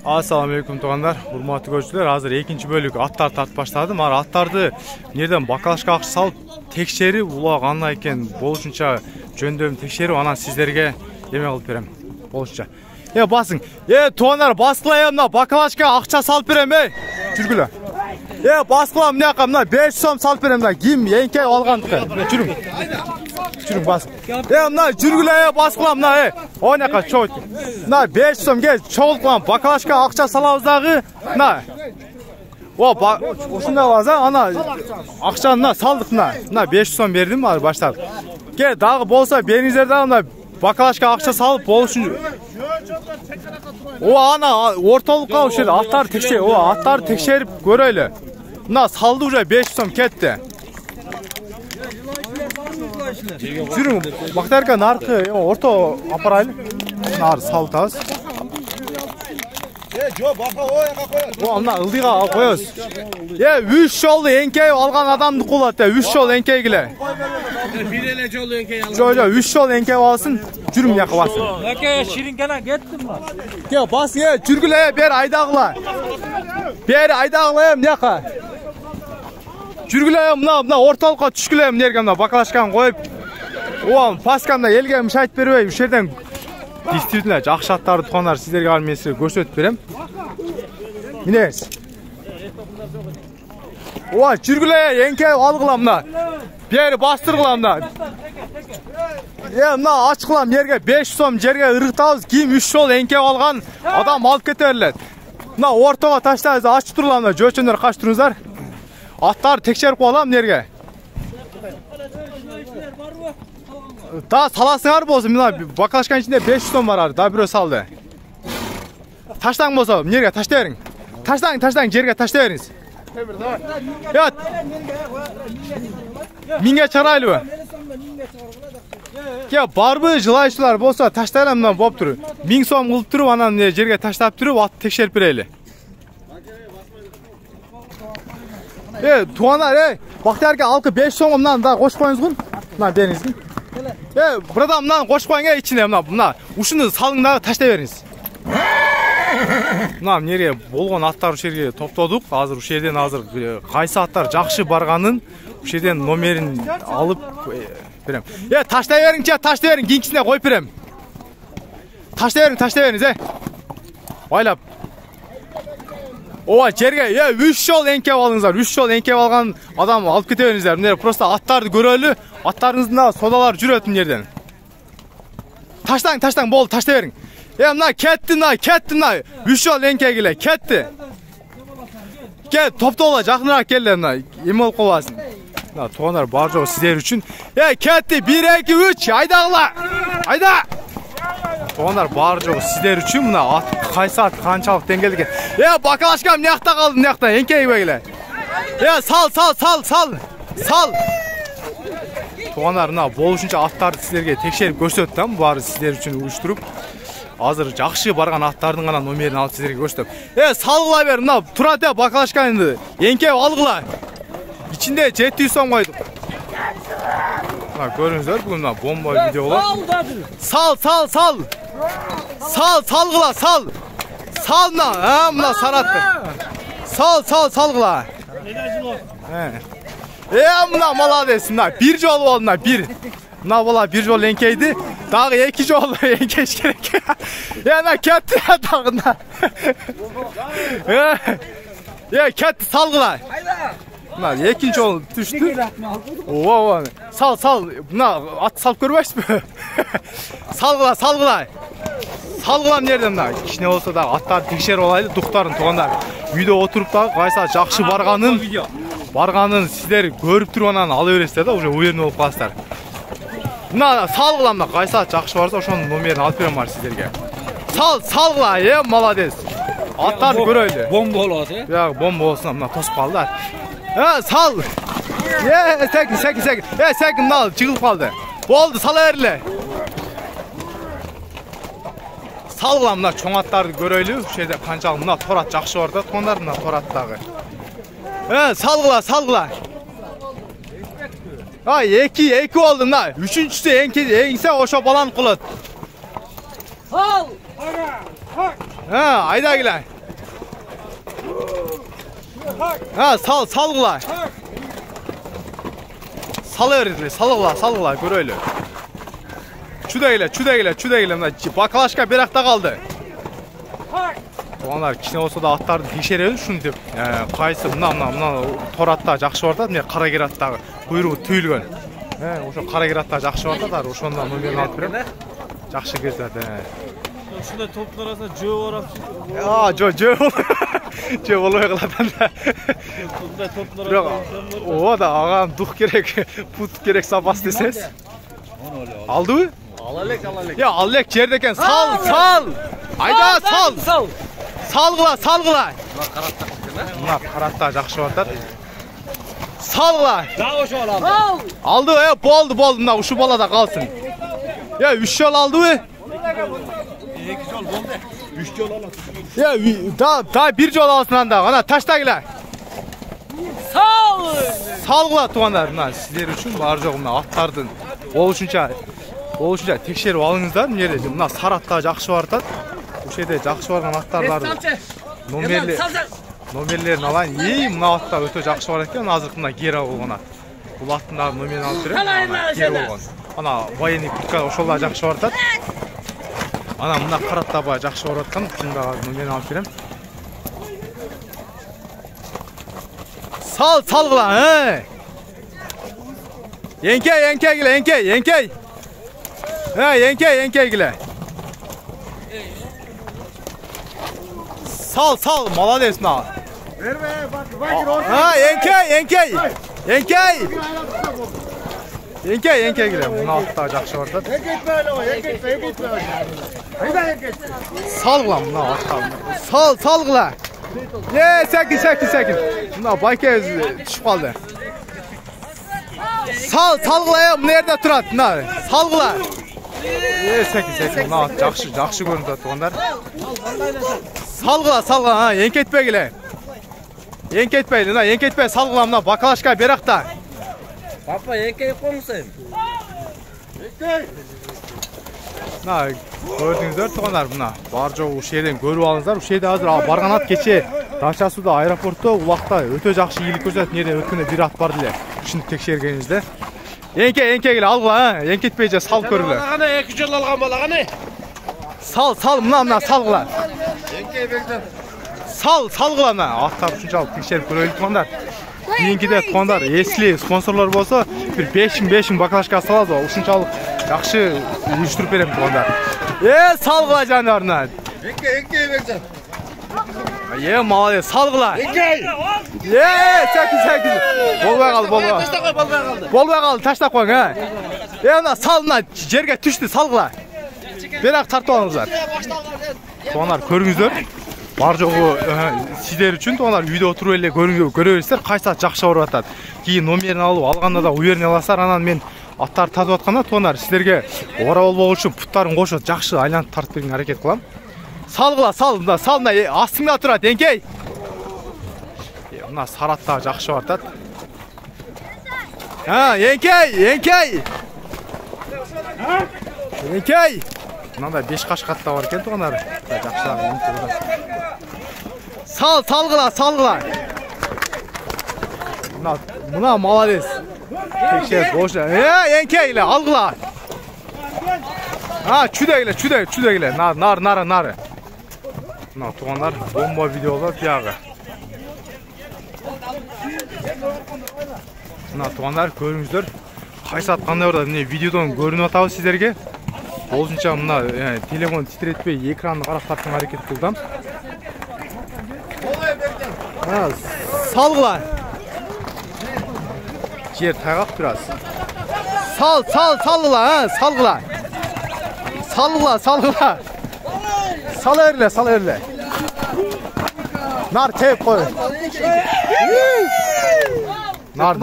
Assalamualaikum tuğanlar, hurmatly görüşçüler. Hazır ikinci bölük attar tart başladım. Attardı nereden bakalашka akçı salıp tekşerip ula qanday eкен болушuncha жөндөмүн tekşerip анан сиздерге эме кылып берем. Болушuncha. Басың. Туғандар басқыла мына бакалашка акча салып берем, жүргүлө. Басқыла мына мына 500 сом салып берем мына ким эңке алгандыкы. Жүрүң. Жүрүң бас. Мына жүргүлө басқыла мына ойнака чоғыт. Мына 500 сом кел чоғылткан бакалашка акча салабыз дагы. Мына. Ушундай база ана акчаны мына салдык мына. Мына 500 сом бердим азыр баштадык. Кел дагы болсо бериңиздер дагы мына бакалашка акча салып болушун. Ана ортолукка ушул аттар текшерип, аттарды текшерип көрөйлү. Мына салды уже 500 сом кетти. Жүрүң, бактарка наркы орто апарайлы. Нар салтабыз. Жо, бака ояка коёбуз. Мына ылдыйга алып коёбуз. 3 жолду эңкей алган адамды кулат, 3 жол эңкейгиле. Бир эле жолу эңкей алган. Жо, 3 жол эңкей алсын. Жүрүм яка басың. Аке, ширингена кеттим ба? Ке, басың, жүргүлө, бер айдагыла. Бер айдагыла, мыяка. Жүргүлө, мына ортолукка түшкүлө, мынерге мына бакалашканы коюп. Пасканда элге мышайт бербей, ушул жерден действительно жакшы аттарды тугандар сиздерге ал мен силерге көрсөтүп берем. Минеңиз. Жүргүлө, эңке алгыла мына. Бери бастыргыла мына. Мына ачкыла мынерге 500 сом жерге ырыктабыз. Ким 3 жол эңке алган адам алып кете берет. Мына ортого таштабыз, ачып турула мына жөөчөндөр качып туруңуздар. Аттарды текшерип коелам мынерге. Да саласыңар болсун, мына бакалашканын ичинде 500 сом бар, да бирөө салды. Таштаң болсо, мынерге таштай бериң. Таштаң, жерге таштай бериңиз. Миңге чарайлыбы? Барбы жылайчылар болсо таштайлам мына болуп туруп. 1000 сом кылып туруп, анан жерге таштап туруп, атты текшерип берели. Тугандар, бактарга алкы 500 сом мындан да кошуп коюңузгун. Мына бериңизги. Buradan mınan koş koyun içine mına uşunu salın da taşla veriniz. Mına nereye bolgon attar uşu yerге топтодук. Азыр ушул жерден азыр кайсы аттар жакшы барганын ушул жерден номерин алып берем. Таштай бериңчи, таштай бериң, кийинкисине коюп берем. Таштай бериңиз, Байлап. Жерге 3 жол эңкеп алыңыздар. 3 жол эңкеп алган адам алып кете бериңиздер. Мына просто аттарды көрөлү. Аттарыңыздын содалар жүрөт мына жерден. Таштаң, болду, таштай бериң. Мына кетти, мына 3 жол эңкегиле, кетти. Кел, топтола, жакыныраак келдер мына. Эме болуп калбасын. Мына тугандар бар жок сиздер үчүн. Кетти, 1 2 3, айдагыла. Айда. Тугандар бар жок сиздер үчүн мына ат кайсы ат канчалык деңгээлде экен. Бакалашкам мыякта калды, мыякта эңкейбегиле. Сал. Тугандар мына болушунча аттарды сиздерге текшерип көрсөттүм, баары сиздер үчүн уюштуруп. Азыр жакшы барган аттардын гана номерин алып сиздерге көрсөттүм. Салгыла бер, мына турат бакалашканы эңкеп алгыла. Ичинде 700 сом койдук. Мына көрүңүздөр, бүгүн мына бомба видео болот. Сал. Салгыла. Сал мына саратты. Салгыла. Мына молодец, мына 1 жол болду, мына 1. Мына бала 1 жол эңкейди, дагы 2 жол эңкеш керек. Мына кетти дагы. Кетти, салгыла. Мына 2 жол түштү. Сал. Мына ат салып көрбөйсүзбү? Салгыла. Салгыла мынерден мына. Кичине болсо да аттарды текшерип алайлы, дуктарын тугандар. Үйдө отуруп дагы кайсы жакшы барганын сиздер көрүп туруп анан ала бересиздер да, уже уверен болуп каласыздар. Мына салгыла, мына кайсы жакшы барса ошонун номерин алып берем бар сиздерге. Салгыла, молодец. Аттарды көрөйлү. Бомба болот, бомба болсун, мына тосуп калды. Сал. Секин, мына жыгылып калды. Болду, сала берле. Салгыла, мына чоң аттарды көрөйлү. Ушул жерде канчалык мына торат жакшы бар да, тугандар мына тораттагы. Салгыла. 2 болду мына. 3-чүсү эңсе ошо баланы кылат. Сал. Ayda gile. Ha, salgıla. Salgıla, göröylü. Çüdeyle. Bakalaşka bir akta kaldı. Onlar kişine olsa da attарды текшереді шunu деп. Қайсы мына торатта жақшы барды, міне қара кер аттағы құйрығы түйілген. Ошо қара кер аттағы жақшы барды, ошондон номерин алып берем. Жақшы кездеді. Ушундай топтун арасында жөө барап. Жөө болбой калат анда. Ушундай топтун арасында. О да агам дух керек, пут керек сапас десеңиз. Алдыбы? Ала элек. Я ал элек жерде экен. Сал. Айда сал. Салгыла. Мына каратта жакшы батат. Салгыла. Дагы ошол алды. Алды, болду. Мына ушу балада калсын. 3 жол алдыбы? 2 жол болду. 3 жол алат. Да 1 жол алсын анда. Ана таштагыла. Салгыла туугандар, мына сиздер үчүн бар жок мына аттардын болушунча текшерип алыңыздар. Мына жерде мына саратта жакшы бартат. Ушул жерде жакшы барган аттарларды номерлерин алайын. Мына атта өтө жакшы бар экен. Азыр мына Гера болгон ат. Бул аттын дагы номерин алып берем. Гера болгон. Ана военный куртка ошол да жакшы бартат. Ана мына каратта баа жакшы барып аткан. Шунун дагы номерин алып берем. Salgıla. Yenkey gile. Yenkey gile. Sal, молодец на. Verme bak. Ha, yenkey. Yenkey gile. Buna altta жақсы бартат. Yenketme öyle o, yenketme. Hayda yenketme. Salgıla buna altta. Salgıla. Sekin. Buna bayka düşüp kaldı. Salgıla mına yerde turat. Salgıla. Sekin. Buna жақсы көрүнүп атат тугандар. Salgıla. Ha, yenketpe gile. Yenketpe salgıla mına bakalaşka berakta. Papa yenkey koymusun. Мына көрдүңүздөр тугандар, мына бар жогу ушул жерден көрүп алыңыздар. Ушул жерде азыр барган ат кече Дача сууда аэропортто убакта өтө жакшы ийгилик көрсөтөт. Мына өткөндө бир ат барды эле. Ушуну текшергенибизде. Yenkey келе алгыла, yenkетпей же сал көргүлө. Кана 2 жол алган бала кана. Сал, мына салгыла. Yenkey бердим. Салгыла мына аттар ушунчалык текшерип көрөлү тугандар. Кийинкиде тугандар, эсли спонсорлор болсо бир 5000 баклажка салады. Ушунчалык жакшы уюштуруп берем тугандар. Салгыла жандарынан. Yenkey бердим. Молодец, салгыла. Yenkey. Sekin. Болбой калды, таштап коюң, Ана салына жерге түштү, салгыла. Бирок тартып алыңыздар. Тугандар, көрүңүздөр. Бар жогу сиздер үчүн тугандар үйдө отуруп эле көрө бересиздер, кайсы ат жакшы барып атат. Кийин номерин алып алганда да уверен аласыздар. Анан мен аттар татып атканда тугандар сиздерге ора болбогу үчүн путтарын кошуп жакшы айлантып тартып берүүгө аракет кылам. Салгыла, салына астыңда турат, Yenkey. Мына саратта жакшы бартат. Yenkey. Мындай 5 кашкатта бар экен тугандар. Жакшы. Салгыла. Мына молодец. Текшер бош. Yenkey эле алгыла. Чүдө келе. Нары. Мына тугандар бомба видеолор тиягы. Мына тугандар көрүңүздөр. Кайсы ат кандай барат, эмне видеодон көрүнүп атабы сиздерге. Болушунча мына телефон титиретпей экранды карап тартууга аракет кылдым. Салгыла. Жер тайгак бир аз. Салгыла. Сала берле. Нар теп кой. Нар.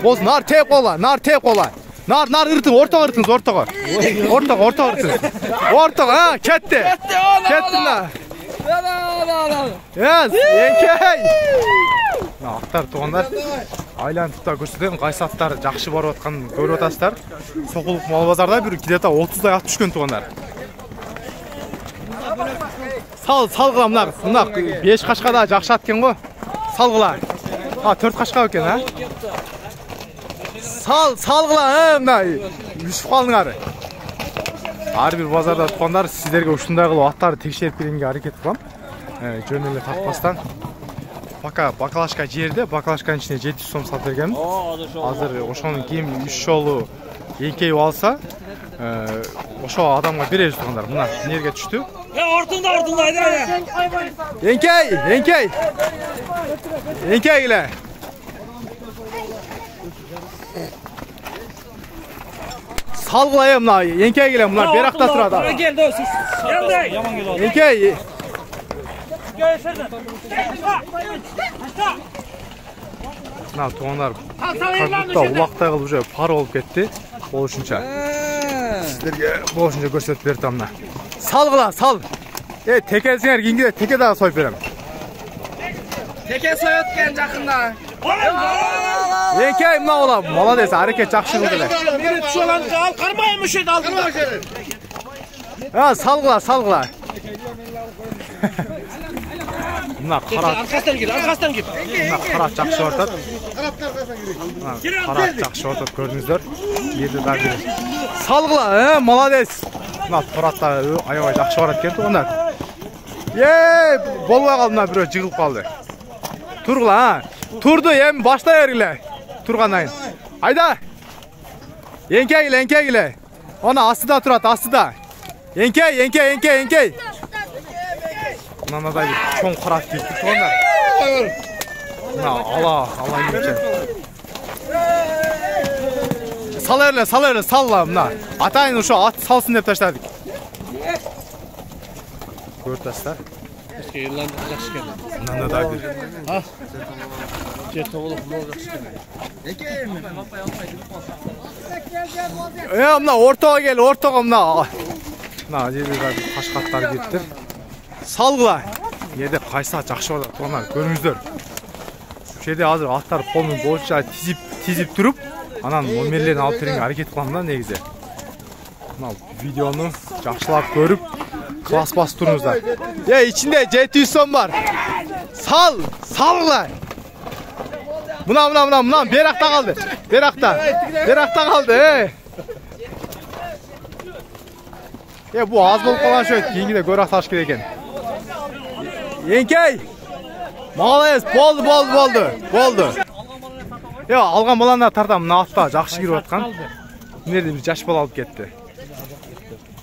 Боз нар теп кола. Нар ыртың, ортого ыртыңыз, ортого. Ортого, кетти. Мына. Yenkey. Аттар тугандар. Айлантып да көрсөтөм, кайсы аттар жакшы барып атканын көрүп атасыздар. Сокулук мал базарда бир где-то 30дай ат түшкөн тугандар. Салгыла мына 5 кашка да жакшы ат экен го. Салғыла. А, 4 қашқа екен, а? Салғыла, мына үшіп қалдыңар. Әрбір базарда тұқандар сіздерге ұшындай қылып аттарды текшеріп беруге әрекет қылам. Жөн эле тартпастан. Пока баклажка жерде, баклажканын ичине 700 сом салып бергенмин. Азыр ошонун кийин 3 жолу эңкейип алса, ошо адамга беребиз тугандар. Мына жерге түштү. Ортунда айдыр. Эңкей эле. Салгыла мына эңкей эле, мына беракта турат. Келди, сиз. Жаман келди. Эңкей. Мына тугандар кадыкта улактай кылып уже пар болуп кетти. Болушунча. Сиздерге болушунча көрсөтүп бердим мына. Салгыла, сал. Tekesingер кийинге теке дагы союп берем. Teke soyut ekan жакында. Эңкей мына бола, молодец, аракет жакшы кылды эле. Мени түшөлөн ал кармайм ушет алдыма. Салгыла. Мына карат. Аркастан кел. Мына карат жакшы ортот. Карат жакшы ортот көрдүңүздөр. Жерде дагы. Салгыла, молодец. Мына туратта аябай жакшы барат экен тугандар. Болбой калды, мына бирөө жыгылып калды. Тургула, турду, эми баштай бергиле. Тургандан кийин. Айда. Эңкей эле. Ана астыда турат, астыда. Эңкей. Мынандай чоң карат келди тугандар. Мына ала экен. Салла мына. Атайын ошо ат салсын деп таштадык. Көрдүсүздөр. Жакшы келди. Мынандай да бир. Же тоголуп жакшы келди. Мына ортого кел, мына. Мына жерде дагы кашкаттар кириптир. Салгыла. Жерде кайса жакшы болот тугандар, көрүңүздөр. Ушул жерде азыр аттар колун боюнча тизип туруп, анан номерлерин алып берүүгө аракет кылам да негизи. Мына видеону жакшылап көрүп, класс басып туруңуздар. Ичинде 700 сом бар. Салгыла. Мына беракта калды. Беракта калды. Бу аз болуп калган шөт, кийинкиде көрөк таш керек экен. Эңкей. Молодец, болду. Алган баланы тартам, мына атта жакшы кирип аткан. Мынерде бир жаш бала алып кетти.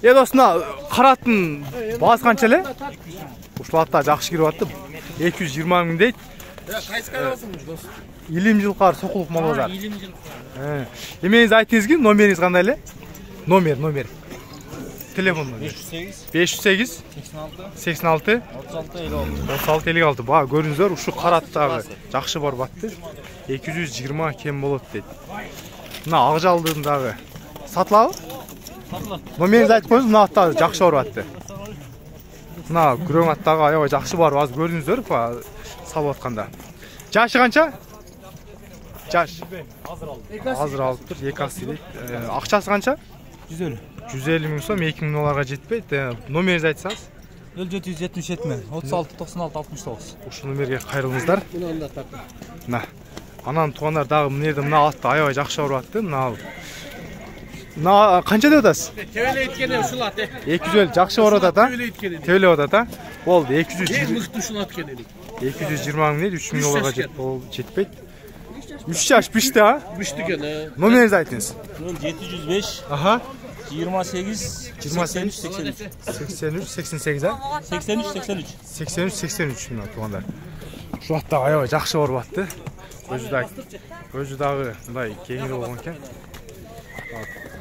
Достуна, караттын баасы канча эле? Ушул атта жакшы кирип атты. 220 миң дейт. Кайсы карабасыңыз дос? Илим жылкар сокулук малдар. Эмеңиз айтыңызгы, номериңиз кандай эле? Номер. Телефон номер 508 86 36 56. Баа көрүңүздөр, ушу караттагы жакшы барып атты. 220 кем болот дейт. Мына ак жалдын дагы сатылабы? Номериңизди айтып коюңуз, мына аттагы жакшы барып атты. Мына күрөң аттагы аябай жакшы барып, азыр көрүңүздөр, салып атканда. Жашы канча? Азыр алыптыр, 2 аксы дейт. Акчасы канча? 150 миң сом, 2 миң долларга жетпейт. Номеринизди айтсаңыз? 0777 мен 36 96 69. Ушул номерге кайрылыңыздар. Мына. Анан тугандар дагы мына атты аябай жакшы барып атты. Мына канча деп атасыз? Тебеле эткене ушул ат. 250 жакшы барып атат, Тебеле атат, Болду, 220. Мыкты ушул ат кенели. 220 миң дейт, 3 миң долларга жетпейт. 3 жаш бишти, Бишти экен. Номеринизди айтыңыз. 705 28 83 88 мына тугандар. Ушул атта аябай жакшы барып атты. Өзү дагы мындай кеңири болгон экен.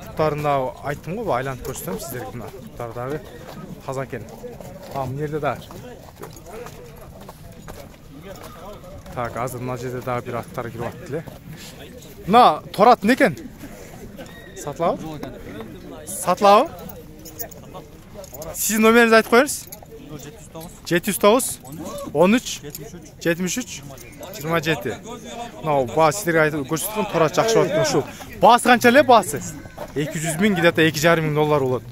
Туттарын дагы айттым го, айлантып көрсөтөм сиздерге. Мына туттар дагы таза экен. Мына жерде дагы. Так, азыр мына жерде дагы бир аттар кирип атты эле. Мына торат эмне экен? Сатылабы? Сиздин номериңизди айтып коюңуз. 709 13 73 27. Мына баа сиздерге айтып көрсөткөн торат жакшы болот. Ушул баасы канча эле баасы? 200 миң, где-то 2,5 миң доллар болот.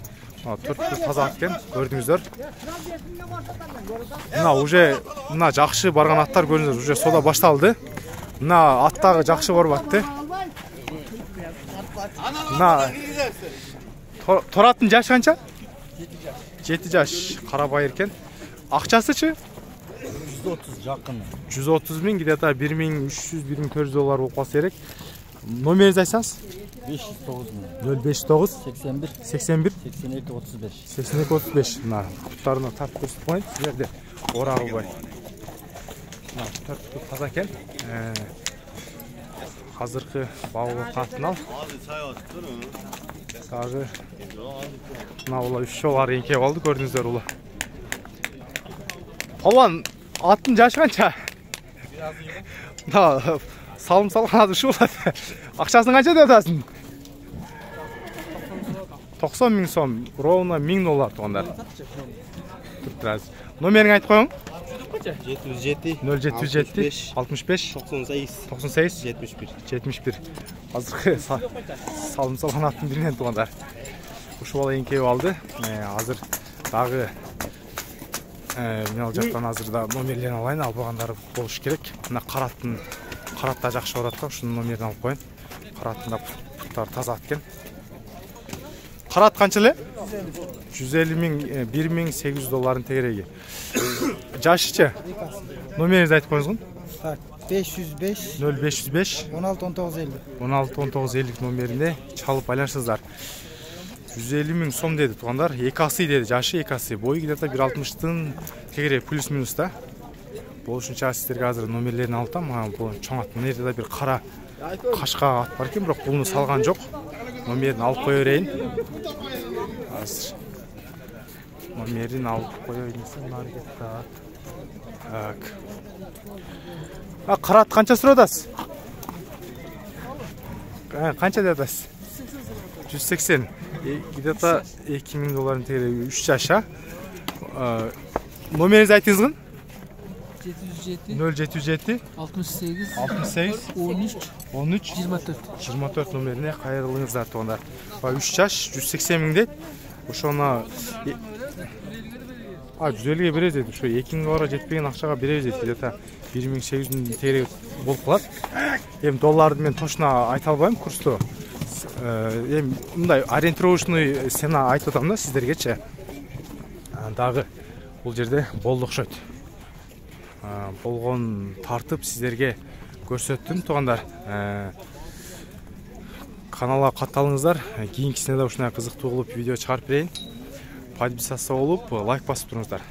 төрттү таза ат экен, көрдүңүздөр. Мына уже мына жакшы барган аттар көрдүңүздөр, уже сода башталды. Мына аттагы жакшы коруп атты. Мына Тораттын жашы канча? 7 жаш, карабайыр экен. Акчасычы? 130 жакын. 130 миң, где-то 1300-1400 доллар болуп калса керек. Номеринизди айтсаңыз? 509 059 81 81 82 35. 82-35. Мына куттарына тартып көрсөтүп коеюн силерде. Орагыбай. Мына төрттү таза экен. Азыркы баулы катынал. Сагы мына ула 3 жолар эңкеп алды, көрдүңүздөр ула. Палван, аттын жашы канча? Мына салым салган азыр ушу болот. Акчасын канча деп атасың? 90 миң сом, ровно 1000 доллар туугандар. Турат. Номерин айтып коюң. 707 0707 65 98 71. 71. Азыркы салым салган аттын биринен туугандар. Ушу бала эңкеп алды. Азыр дагы мен ал жактан азыр да номерлерин алайын, албагандары болуш керек. Мына каратта жакшы барат да, ушунун номерин алып коеюн. Караттында путтар таза ат экен. Карат канча эле? 150 миң, 1800 долларын тегереги. Жашычы? Номеринизди айтып коюңуз. Так, 505 0505 16 1950. 16-19-50 номерине чалып айланышсыздар. 150 миң сом деди туугандар. 2 асы деди, жашы 2 асы. Бою где-то 160-тын тегере плюс минус да. Болушунча сиздерге азыр номерлерин алып атам. Бул чоң ат. Мына жерде бир кара кашка ат бар экен, бирок буну салган жок. Номерин алып кое берейин. Азыр номерин алып коёюн десем, аракетте. Так. Карат канча сурап атасыз? Канча деп атасыз? 180. Где-то 2000 долларын тегереги 3 жаша. Номеринизди айтыңызгын? 0707 68 68 13 24 номерине кайрылыңыздар туугандар. 3 жаш 180 миң дейт. Ошону 150ге беребиз дейт. Ошо 2000 бара жетпеген акчага беребиз дейт. Где-то 1800 тегереги болуп калат. Эми долларды мен точно айта албайм курсту. Эми мындай ориентировочный цена айтып атам да сиздергечи. Дагы бул жерде болду окшойт. Болгон тартып сиздерге көрсөттүм туугандар. Каналга катталыңыздар. Кийинкисине да ушундай кызыктуу кылып видео чыгарып берейин. Подписаться болуп, лайк басып туруңуздар.